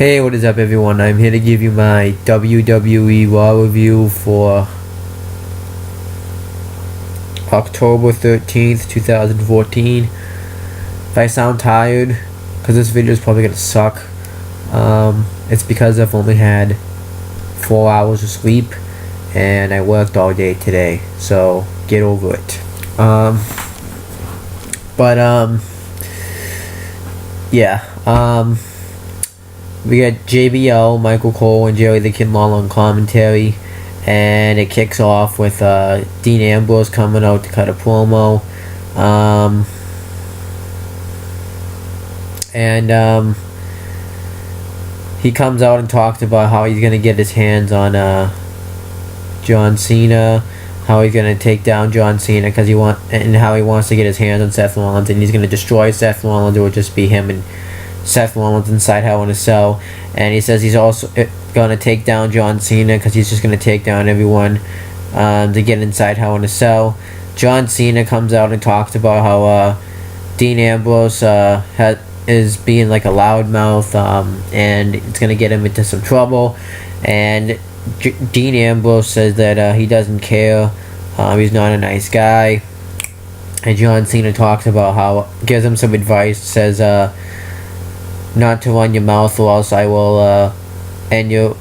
Hey, what is up everyone? I'm here to give you my WWE RAW review for October 13th, 2014. If I sound tired, because this video is probably going to suck, it's because I've only had 4 hours of sleep and I worked all day today, so get over it. We got JBL, Michael Cole, and Jerry the Kid Lawler on commentary, and it kicks off with Dean Ambrose coming out to cut a promo, and he comes out and talks about how he's gonna get his hands on John Cena, how he's gonna take down John Cena and how he wants to get his hands on Seth Rollins, and he's gonna destroy Seth Rollins. It would just be him and Seth Rollins inside Hell in a Cell, and he says he's also gonna take down John Cena because he's just gonna take down everyone to get inside Hell in a Cell. John Cena comes out and talks about how Dean Ambrose is being like a loudmouth, and it's gonna get him into some trouble. And Dean Ambrose says that he doesn't care, he's not a nice guy. And John Cena talks about how gives him some advice, says not to run your mouth or else I will end you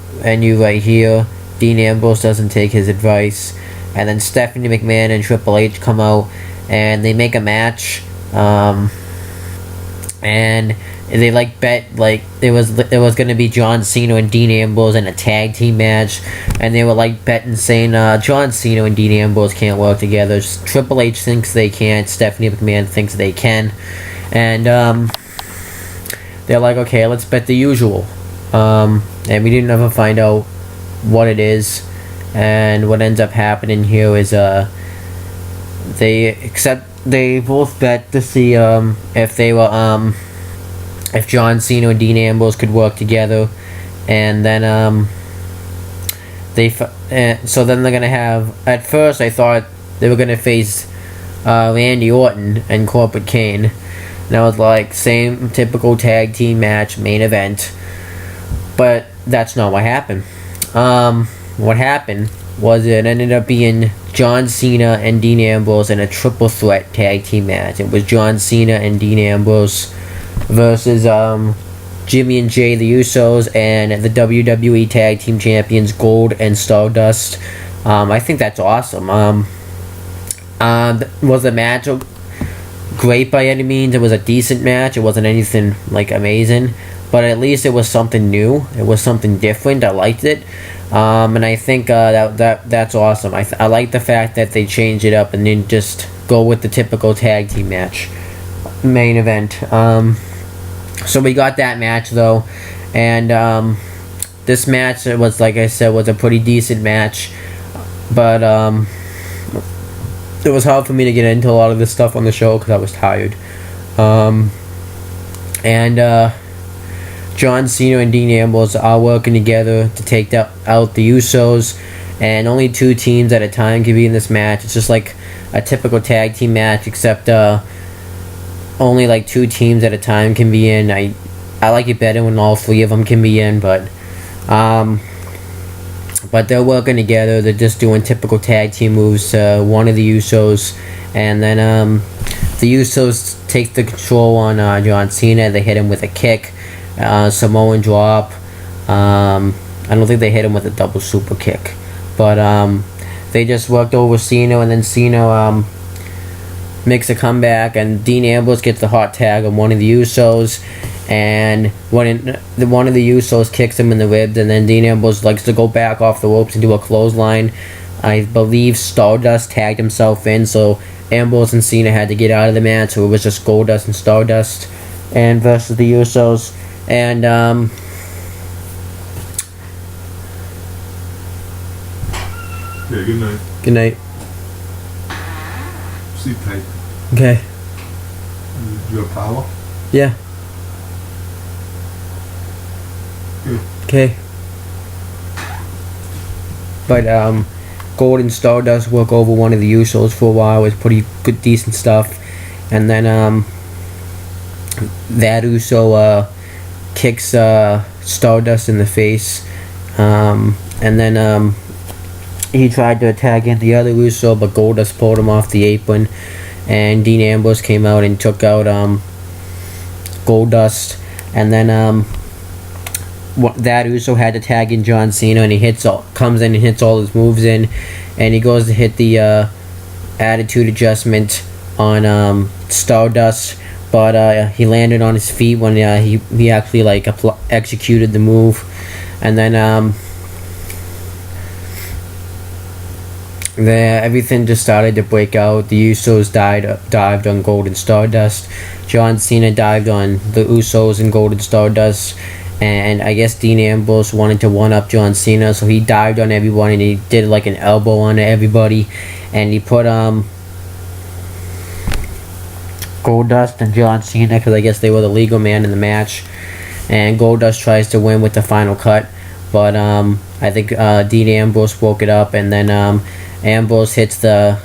right here. Dean Ambrose doesn't take his advice, and then Stephanie McMahon and Triple H come out and they make a match, and they bet it was gonna be John Cena and Dean Ambrose in a tag team match, and they were betting saying John Cena and Dean Ambrose can't work together. Triple H thinks they can't, Stephanie McMahon thinks they can, and they're like, okay, let's bet the usual. And we didn't ever find out what it is. And what ends up happening here is they both bet to see if John Cena and Dean Ambrose could work together. And then so then they're gonna have. At first, I thought they were gonna face Randy Orton and Corporate Kane. And I was like, same typical tag team match, main event. But that's not what happened. What happened was it ended up being John Cena and Dean Ambrose in a triple threat tag team match. It was John Cena and Dean Ambrose versus Jimmy and Jay, the Usos, and the WWE Tag Team Champions, Gold and Stardust. I think that's awesome. Was the match great by any means? It was a decent match. It wasn't anything amazing, but at least it was something new. It was something different. I liked it, and I think that's awesome. I like the fact that they changed it up and didn't just go with the typical tag team match main event. So we got that match though, and this match, it was, like I said, was a pretty decent match, but it was hard for me to get into a lot of this stuff on the show because I was tired. And John Cena and Dean Ambrose are working together to take out the Usos, and only 2 teams at a time can be in this match. It's just like a typical tag team match, except only 2 teams at a time can be in. I like it better when all 3 of them can be in, but they're working together. They're just doing typical tag team moves to one of the Usos, and then the Usos take the control on John Cena. They hit him with a kick, Samoan drop. I don't think they hit him with a double super kick, but they just worked over Cena, and then Cena makes a comeback, and Dean Ambrose gets the hot tag on one of the Usos, and one of the Usos kicks him in the ribs, and then Dean Ambrose likes to go back off the ropes and do a clothesline. I believe Stardust tagged himself in, so Ambrose and Cena had to get out of the match, so it was just Goldust and Stardust and versus the Usos. And yeah, good night. Good night. Sleep tight. Okay. You have power? Yeah. Good. Okay. But Gold and Stardust work over one of the Usos for a while. It was pretty good, decent stuff. And then that Uso kicks Stardust in the face, and then he tried to tag in the other Uso, but Goldust pulled him off the apron, and Dean Ambrose came out and took out Goldust, and then that Uso had to tag in John Cena, and he comes in and hits all his moves in, and he goes to hit the attitude adjustment on Stardust, but he landed on his feet when he actually executed the move, and then everything just started to break out. The Usos dived on Golden Stardust. John Cena dived on the Usos and Golden Stardust, and I guess Dean Ambrose wanted to one-up John Cena, so he dived on everyone and he did like an elbow on everybody, and he put Goldust and John Cena, because I guess they were the legal man in the match, and Goldust tries to win with the final cut, but I think Dean Ambrose broke it up, and then Ambrose hits the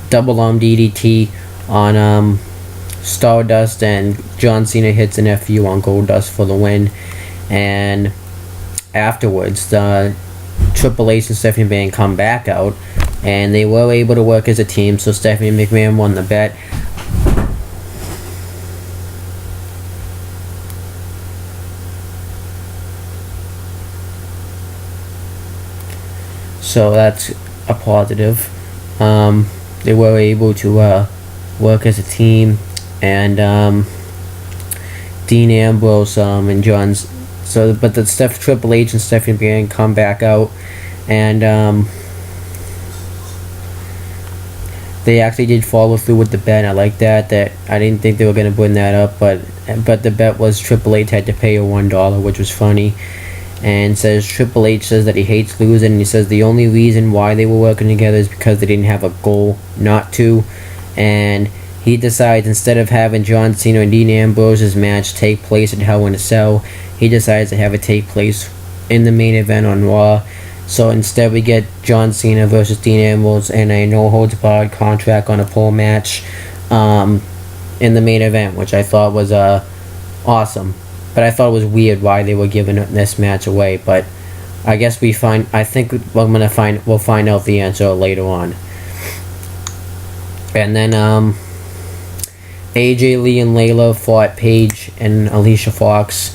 double arm DDT on Stardust, and John Cena hits an FU on Goldust for the win. And afterwards, the Triple H and Stephanie McMahon come back out, and they were able to work as a team, so Stephanie McMahon won the bet. So that's a positive. They were able to work as a team, and Dean Ambrose and John's. But the Triple H and Stephanie McMahon come back out, and they actually did follow through with the bet. I like that. I didn't think they were gonna bring that up, but the bet was Triple H had to pay her $1, which was funny. And says Triple H says that he hates losing, and he says the only reason why they were working together is because they didn't have a goal not to, and he decides instead of having John Cena and Dean Ambrose's match take place at Hell in a Cell, he decides to have it take place in the main event on Raw. So instead we get John Cena versus Dean Ambrose in a no-holds-barred contract on a pole match in the main event, which I thought was awesome. But I thought it was weird why they were giving this match away. But I guess we'll find out the answer later on. And then AJ Lee and Layla fought Paige and Alicia Fox.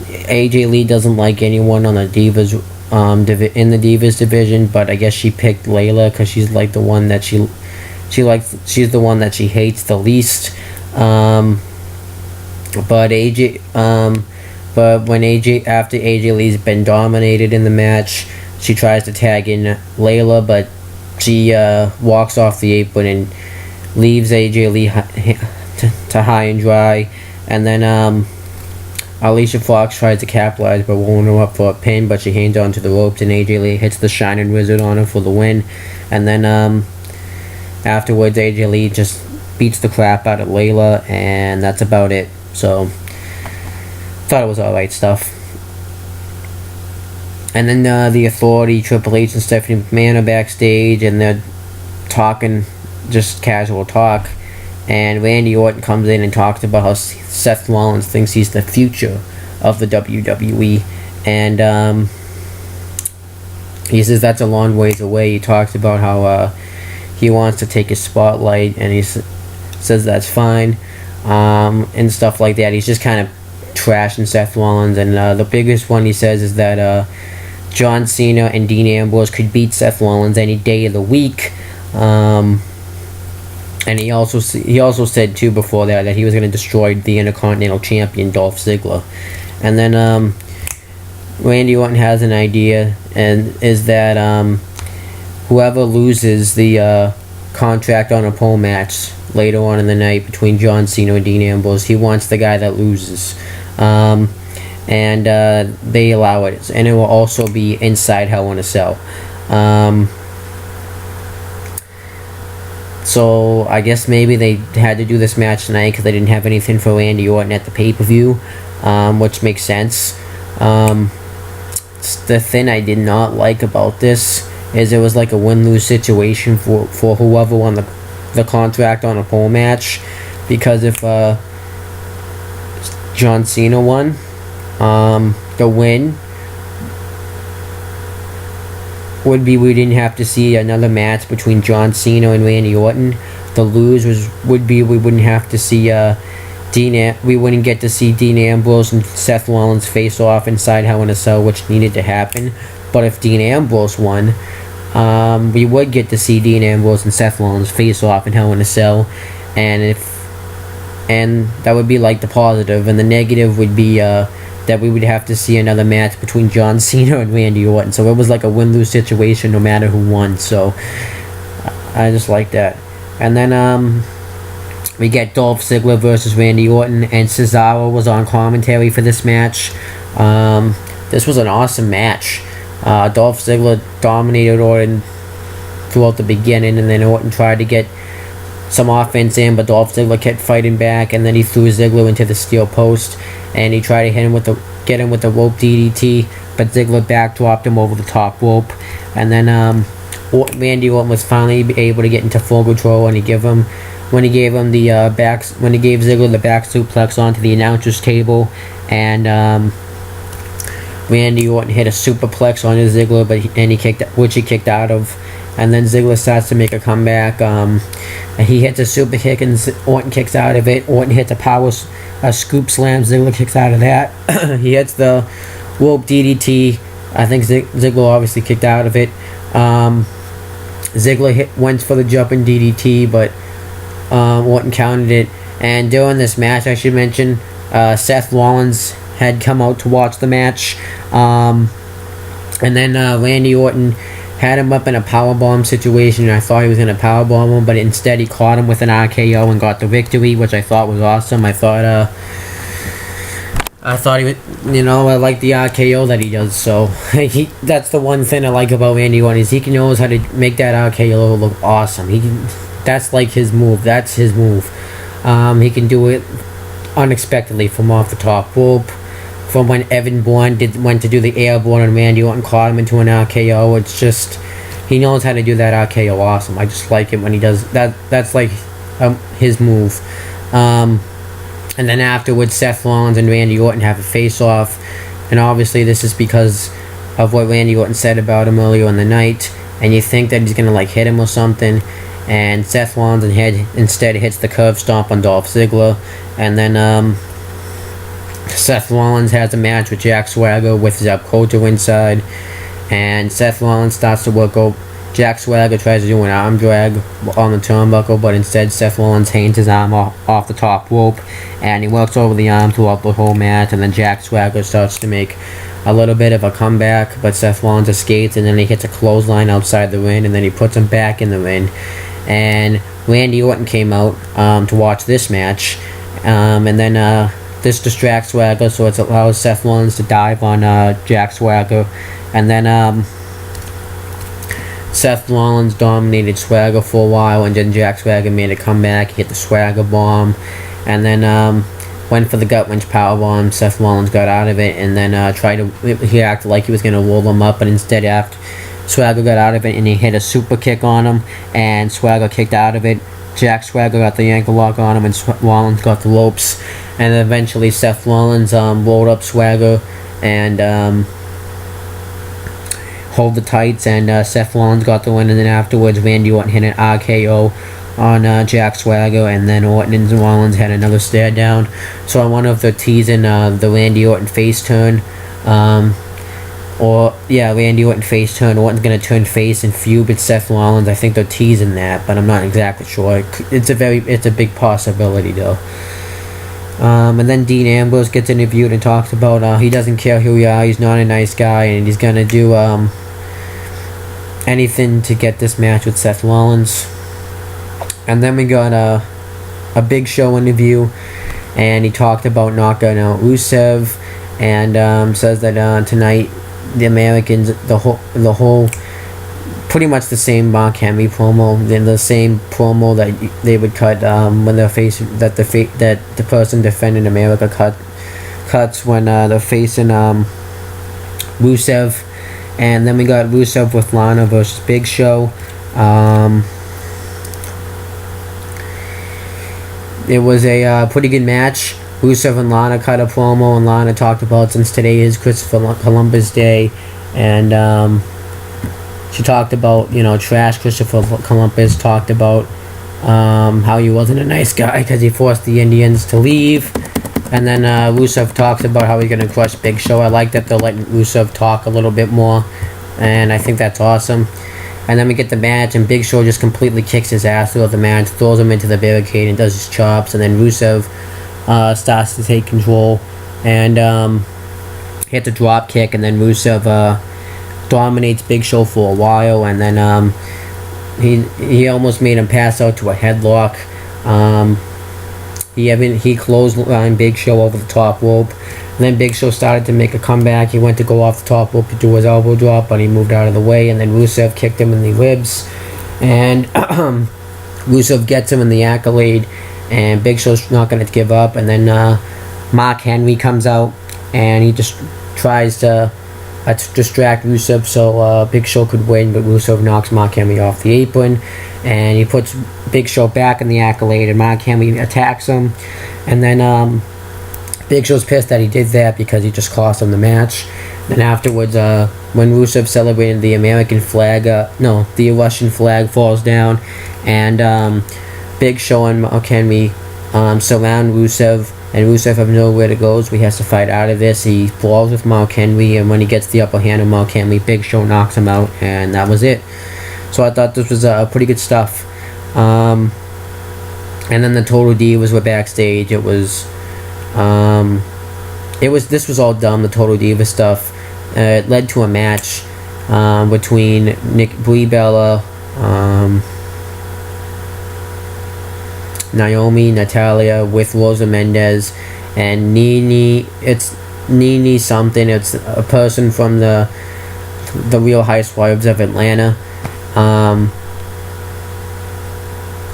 AJ Lee doesn't like anyone on the Divas in the Divas division, but I guess she picked Layla because she's like the one that she's the one that she hates the least. But after AJ Lee's been dominated in the match, she tries to tag in Layla, but she walks off the apron and leaves AJ Lee to high and dry. And then Alicia Fox tries to capitalize by rolling her up for a pin, but she hangs on to the ropes, and AJ Lee hits the Shining Wizard on her for the win. And then afterwards, AJ Lee just beats the crap out of Layla, and that's about it. So, thought it was alright stuff. And then the Authority, Triple H and Stephanie McMahon are backstage, and they're talking, just casual talk. And Randy Orton comes in and talks about how Seth Rollins thinks he's the future of the WWE. And he says that's a long ways away. He talks about how he wants to take his spotlight, and he says that's fine. And stuff like that. He's just kind of trashing Seth Rollins, and the biggest one he says is that John Cena and Dean Ambrose could beat Seth Rollins any day of the week. And he also said too before that he was going to destroy the Intercontinental Champion Dolph Ziggler. And then Randy Orton has an idea, and is that whoever loses the contract on a pole match later on in the night between John Cena and Dean Ambrose, he wants the guy that loses. And they allow it. And it will also be inside Hell in a Cell. So I guess maybe they had to do this match tonight because they didn't have anything for Randy Orton at the pay-per-view, which makes sense. The thing I did not like about this is it was like a win-lose situation for whoever won the contract on a pole match, because if John Cena won, The win would be we didn't have to see another match between John Cena and Randy Orton. The lose would be we wouldn't have to see we wouldn't get to see Dean Ambrose and Seth Rollins face off inside Hell in a Cell, which needed to happen. But if Dean Ambrose won, we would get to see Dean Ambrose and Seth Rollins face off in Hell in a Cell, and that would be like the positive, and the negative would be that we would have to see another match between John Cena and Randy Orton. So it was like a win-lose situation no matter who won. So I just like that. And then we get Dolph Ziggler versus Randy Orton, and Cesaro was on commentary for this match. This was an awesome match. Dolph Ziggler dominated Orton throughout the beginning, and then Orton tried to get some offense in, but Dolph Ziggler kept fighting back, and then he threw Ziggler into the steel post, and he tried to get him with the rope DDT, but Ziggler backdropped him over the top rope, and then Randy Orton was finally able to get into full control, and when he gave Ziggler the back suplex onto the announcer's table, and Randy Orton hit a superplex on his Ziggler, which he kicked out of, and then Ziggler starts to make a comeback. And he hits a super kick, and Orton kicks out of it. Orton hits a scoop slam. Ziggler kicks out of that. He hits the rope DDT. I think Ziggler obviously kicked out of it. Ziggler went for the jumping DDT, but Orton countered it. And during this match, I should mention, Seth Rollins had come out to watch the match, and then Randy Orton had him up in a powerbomb situation, and I thought he was going to powerbomb him, but instead he caught him with an RKO and got the victory, which I thought was awesome. I thought he would, I like the RKO that he does, so that's the one thing I like about Randy Orton, is he knows how to make that RKO look awesome. That's like his move. That's his move. He can do it unexpectedly from off the top rope. From when Evan Bourne went to do the airborne and Randy Orton caught him into an RKO. It's just, he knows how to do that RKO awesome. I just like it when he does that. That's like his move. And then afterwards, Seth Rollins and Randy Orton have a face-off, and obviously this is because of what Randy Orton said about him earlier in the night, and you think that he's gonna like hit him or something, and Seth Rollins instead hits the curve stomp on Dolph Ziggler, and then Seth Rollins has a match with Jack Swagger with Zeb Coulter inside, and Seth Rollins starts to work out. Jack Swagger tries to do an arm drag on the turnbuckle, but instead Seth Rollins hangs his arm off the top rope, and he works over the arm throughout the whole match, and then Jack Swagger starts to make a little bit of a comeback, but Seth Rollins escapes, and then he hits a clothesline outside the ring, and then he puts him back in the ring, and Randy Orton came out to watch this match, and then this distracts Swagger, so it allows Seth Rollins to dive on Jack Swagger, and then Seth Rollins dominated Swagger for a while, and then Jack Swagger made a comeback. He hit the Swagger bomb, and then went for the gut wrench powerbomb. Seth Rollins got out of it, and then he acted like he was going to roll him up, but instead after Swagger got out of it, and he hit a super kick on him, and Swagger kicked out of it. Jack Swagger got the ankle lock on him, and Rollins got the ropes, and eventually Seth Rollins rolled up Swagger and hold the tights, and Seth Rollins got the win, and then afterwards Randy Orton hit an RKO on Jack Swagger, and then Orton and Rollins had another stare down. So I wonder if they're teasing the Randy Orton face turn, Randy Orton face turn. Orton's gonna turn face and feud with Seth Rollins. I think they're teasing that, but I'm not exactly sure. It's a big possibility though. And then Dean Ambrose gets interviewed and talks about he doesn't care who you are, he's not a nice guy, and he's gonna do anything to get this match with Seth Rollins. And then we got a Big Show interview, and he talked about knocking out Rusev, and says that tonight the Americans, the whole pretty much the same Mark Henry promo, then the same promo that they would cut when they're facing that the person defending America cuts when they're facing Rusev. And then we got Rusev with Lana versus Big Show. It was a pretty good match. Rusev and Lana cut a promo, and Lana talked about since today is Christopher Columbus Day, and she talked about, you know, trash Christopher Columbus, talked about how he wasn't a nice guy because he forced the Indians to leave. And then Rusev talks about how he's going to crush Big Show. I like that they're letting Rusev talk a little bit more, and I think that's awesome. And then we get the match, and Big Show just completely kicks his ass throughout the match, throws him into the barricade and does his chops, and then Rusev starts to take control and hits a drop kick, and then Rusev dominates Big Show for a while, and then he almost made him pass out to a headlock. He clotheslined Big Show over the top rope, and then Big Show started to make a comeback. He went to go off the top rope to do his elbow drop, but he moved out of the way, and then Rusev kicked him in the ribs, and Rusev gets him in the accolade, and Big Show's not going to give up. And then Mark Henry comes out, and he just tries to distract Rusev so Big Show could win, but Rusev knocks Mark Henry off the apron, and he puts Big Show back in the accolade, and Mark Henry attacks him, and then Big Show's pissed that he did that because he just cost him the match. Then afterwards, when Rusev celebrated, the American flag, the Russian flag falls down, and Big Show and Mark Henry surround Rusev, and Rusev has nowhere to go, so he has to fight out of this. He brawls with Mark Henry, and when he gets the upper hand of Mark Henry, Big Show knocks him out, and that was it. So I thought this was pretty good stuff. And then the Total Divas were backstage. This was all dumb, the Total Diva stuff. It led to a match between Brie Bella, Naomi, Natalia with Rosa Mendez, and Nene. It's Nene something. It's a person from the Real Housewives of Atlanta,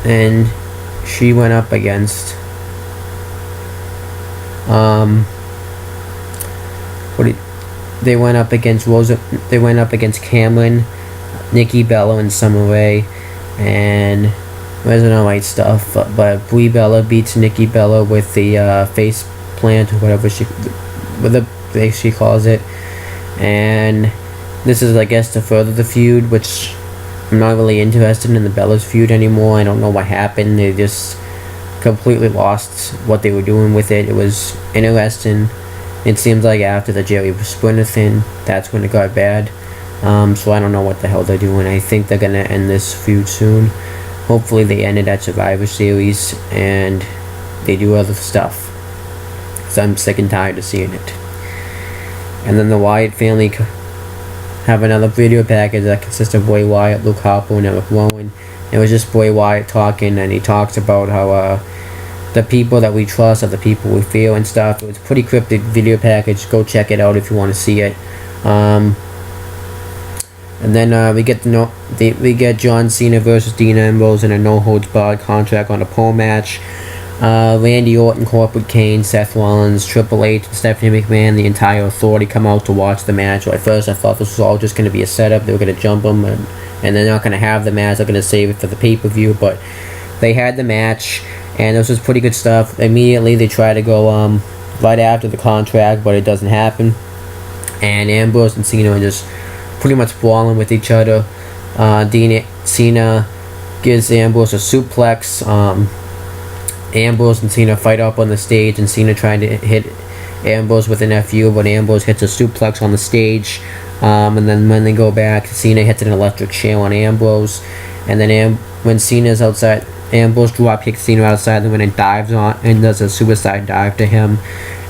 and she went up against they went up against Cameron, Nikki Bella, and Summer Rae, and wasn't all right stuff, but Brie Bella beats Nikki Bella with the face plant, or whatever she calls it, and this is, I guess, to further the feud, which I'm not really interested in the Bellas feud anymore. I don't know what happened. They just completely lost what they were doing with it. It was interesting. It seems like after the Jerry Sprinter thing, that's when it got bad. So I don't know what the hell they're doing. I think they're gonna end this feud soon. Hopefully they end it at Survivor Series and they do other stuff, because I'm sick and tired of seeing it. And then the Wyatt family have another video package that consists of Bray Wyatt, Luke Harper, and Eric Rowan. It was just Bray Wyatt talking, and he talks about how the people that we trust are the people we fear and stuff. It was a pretty cryptic video package. Go check it out if you want to see it. And then we get John Cena versus Dean Ambrose in a no-holds-barred contract on a pole match. Randy Orton, Corporate Kane, Seth Rollins, Triple H, and Stephanie McMahon, the entire Authority, come out to watch the match. So at first I thought this was all just going to be a setup. They were going to jump them, and they're not going to have the match. They're going to save it for the pay-per-view. But they had the match, and this was pretty good stuff. Immediately they try to go right after the contract, but it doesn't happen. And Ambrose and Cena are just pretty much brawling with each other. Cena gives Ambrose a suplex. Ambrose and Cena fight up on the stage, and Cena trying to hit Ambrose with an FU, but Ambrose hits a suplex on the stage. And then when they go back, Cena hits an electric chair on Ambrose. And then when Cena's outside, Ambrose drop kicks Cena outside the ring and dives on and does a suicide dive to him.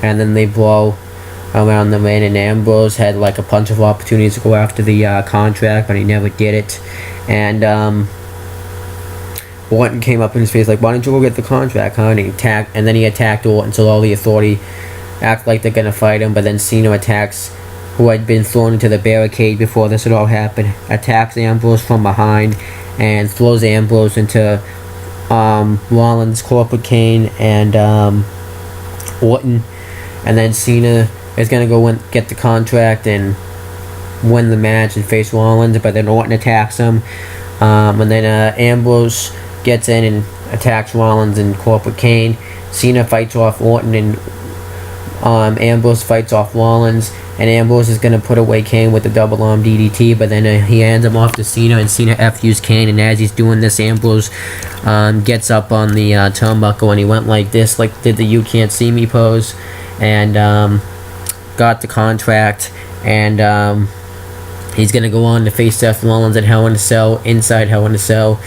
And then they blow around the ring, and Ambrose had like a bunch of opportunities to go after the contract, but he never did it. And Orton came up in his face like, "Why don't you go get the contract, huh?" And then he attacked Orton, so all the Authority act like they're gonna fight him. But then Cena attacks, who had been thrown into the barricade before this had all happened, attacks Ambrose from behind and throws Ambrose into Rollins, Corporate Kane, and Orton. And then Cena is gonna go and get the contract and win the match and face Rollins, but then Orton attacks him, and then Ambrose gets in and attacks Rollins and Corporate Kane. Cena fights off Orton, and Ambrose fights off Rollins, and Ambrose is gonna put away Kane with the double arm DDT, but then he hands him off to Cena, and Cena FUs Kane, and as he's doing this, Ambrose gets up on the turnbuckle, and he went like this, like did the "you can't see me" pose, and got the contract, and he's gonna go on to face Seth Rollins at Hell in a Cell, inside Hell in a Cell,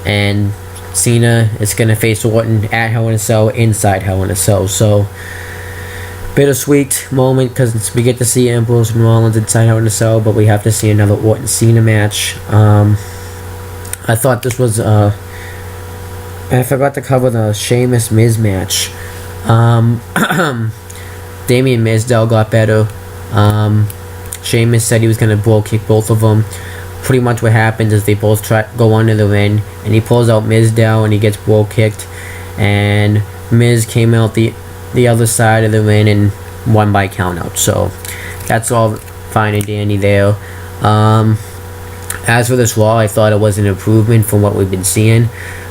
and Cena is gonna face Orton at Hell in a Cell, inside Hell in a Cell. So bittersweet moment because we get to see Ambrose and Rollins inside Hell in a Cell, but we have to see another Orton Cena match. I thought this was I forgot to cover the Sheamus Miz match. Damian Mizdow got better. Sheamus said he was gonna bro kick both of them. Pretty much what happens is they both go under the ring, and he pulls out Mizdow and he gets bro kicked, and Miz came out the other side of the ring and won by countout. So that's all fine and dandy there. As for this Raw, I thought it was an improvement from what we've been seeing.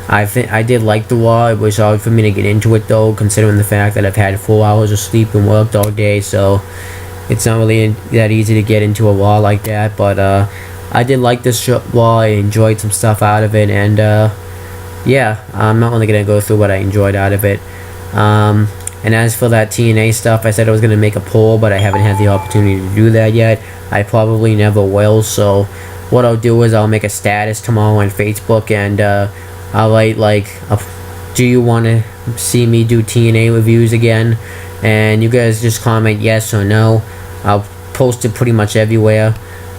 I did like the Raw. It was hard for me to get into it though, considering the fact that I've had 4 hours of sleep and worked all day, so it's not really that easy to get into a Raw like that. But I did like this Raw. I enjoyed some stuff out of it, and yeah, I'm not only gonna go through what I enjoyed out of it. And as for that TNA stuff, I said I was going to make a poll, but I haven't had the opportunity to do that yet. I probably never will, so what I'll do is I'll make a status tomorrow on Facebook, and I'll write, like, do you want to see me do TNA reviews again? And you guys just comment yes or no. I'll post it pretty much everywhere.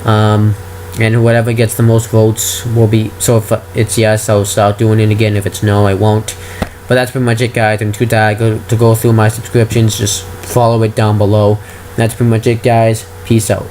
And whatever gets the most votes will be, so if it's yes, I'll start doing it again. If it's no, I won't. But that's pretty much it, guys. I'm too tired to go through my subscriptions. Just follow it down below. That's pretty much it, guys. Peace out.